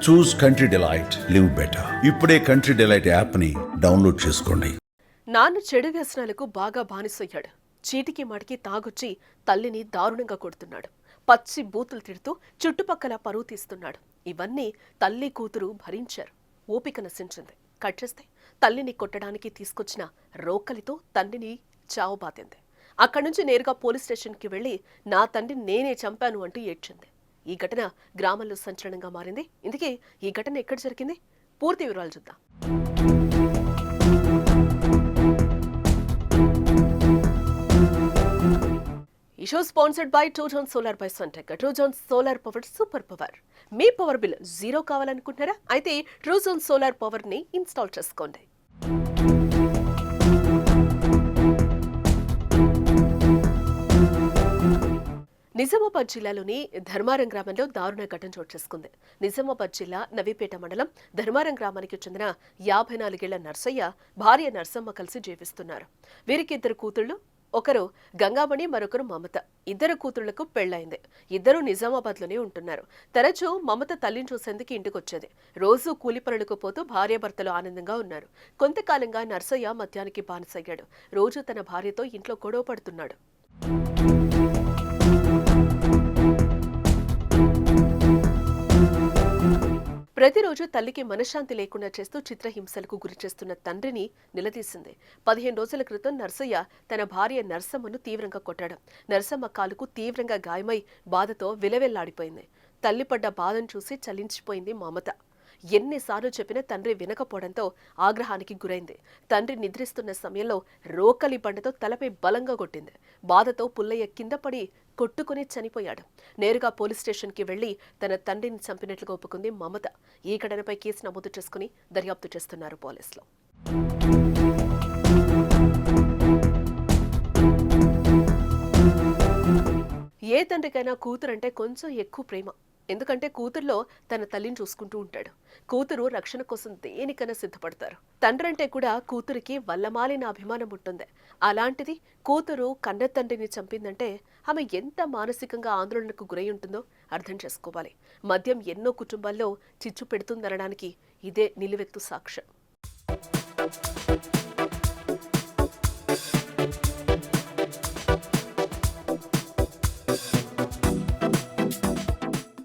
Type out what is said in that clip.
చూస్ country delight, live better. ఇప్పుడే country delight app ని download చేసుకోండి. నాన్న చెడు వ్యసనాలకు బాగా బానిసయ్యాడు. చీటికి మాటికి తాగొచ్చి తల్లిని దారుణంగా కొడుతున్నాడు. పచ్చి బూతులు తిడుతూ చుట్టుపక్కల పరువు తీస్తున్నాడు. ఇవన్నీ తల్లి కూతురు భరించారు. ఓపిక నశించింది. కట్ చేస్తే తల్లిని కొట్టడానికి తీసుకొచ్చిన రోకలితో తండ్రిని చావుబాతింది. అక్కడి నుంచి నేరుగా పోలీస్ స్టేషన్కి వెళ్లి నా తండ్రిని నేనే చంపాను అంటూ ఏడ్చింది. ఈ ఘటన గ్రామంలో సంచలనంగా మారింది. ఇందుకే ఈ ఘటన ఎక్కడ జరిగింది? పూర్తి వివరాలు చూద్దాం. ఈ show sponsored by Truzon solar by Suntek. Truzon solar power super power. మీ పవర్ బిల్ జీరో కావాలనుకుంటున్నారా? అయితే ట్రూజోన్ సోలార్ పవర్ ని ఇన్స్టాల్ చేసుకోండి. నిజామాబాద్ జిల్లాలోని ధర్మారం గ్రామంలో దారుణ ఘటన చోటు చేసుకుంది. నిజామాబాద్ జిల్లా నవీపేట మండలం ధర్మారం గ్రామానికి చెందిన 54 ఏళ్ల నర్సయ్య భార్య నర్సమ్మ కలిసి జీవిస్తున్నారు. వీరికి 2 కూతుళ్లు, ఒకరు గంగామణి, మరొకరు మమత. 2 కూతుళ్లకు పెళ్లైంది. ఇద్దరు నిజామాబాద్లోనే ఉంటున్నారు. తరచూ మమత తల్లిని చూసేందుకు ఇంటికొచ్చేది. రోజు కూలి పనులకు పోతూ భార్యాభర్తలు ఆనందంగా ఉన్నారు. కొంతకాలంగా నర్సయ్య మద్యానికి బానిసయ్యాడు. రోజు తన భార్యతో ఇంట్లో గొడవ పడుతున్నాడు. ప్రతిరోజు తల్లికి మనశ్శాంతి లేకుండా చేస్తూ చిత్రహింసలకు గురిచేస్తున్న తండ్రిని నిలదీసింది. 15 రోజుల క్రితం నర్సయ్య తన భార్య నర్సమ్మను తీవ్రంగా కొట్టాడు. నర్సమ్మ కాలుకు తీవ్రంగా గాయమై బాధతో విలవెల్లాడిపోయింది. తల్లి పడ్డ బాధను చూసి చలించిపోయింది మమత. ఎన్నిసార్లు చెప్పినా తండ్రి వినకపోవడంతో ఆగ్రహానికి గురైంది. తండ్రి నిద్రిస్తున్న సమయంలో రోకలి బండతో తలపై బలంగా కొట్టింది. బాధతో పుల్లయ్య కింద పడి కొట్టుకుని చనిపోయాడు. నేరుగా పోలీస్ స్టేషన్కి వెళ్లి తన తండ్రిని చంపినట్లుగా ఒప్పుకుంది మమత. ఈ ఘటనపై కేసు నమోదు చేసుకుని దర్యాప్తు చేస్తున్నారు పోలీసులు. ఏ తండ్రికైనా కూతురంటే కొంచెం ఎక్కువ ప్రేమ. ఎందుకంటే కూతుర్లో తన తల్లిని చూసుకుంటూ ఉంటాడు. కూతురు రక్షణ కోసం దేనికైనా సిద్ధపడతారు. తండ్రంటే కూడా కూతురికి వల్లమాలిన అభిమానం ఉంటుంది. అలాంటిది కూతురు కన్న తండ్రిని చంపిందంటే ఆమె ఎంత మానసికంగా ఆందోళనకు గురై ఉంటుందో అర్థం చేసుకోవాలి. మద్యం ఎన్నో కుటుంబాల్లో చిచ్చు పెడుతుందనడానికి ఇదే నిలువెత్తు సాక్ష్యం.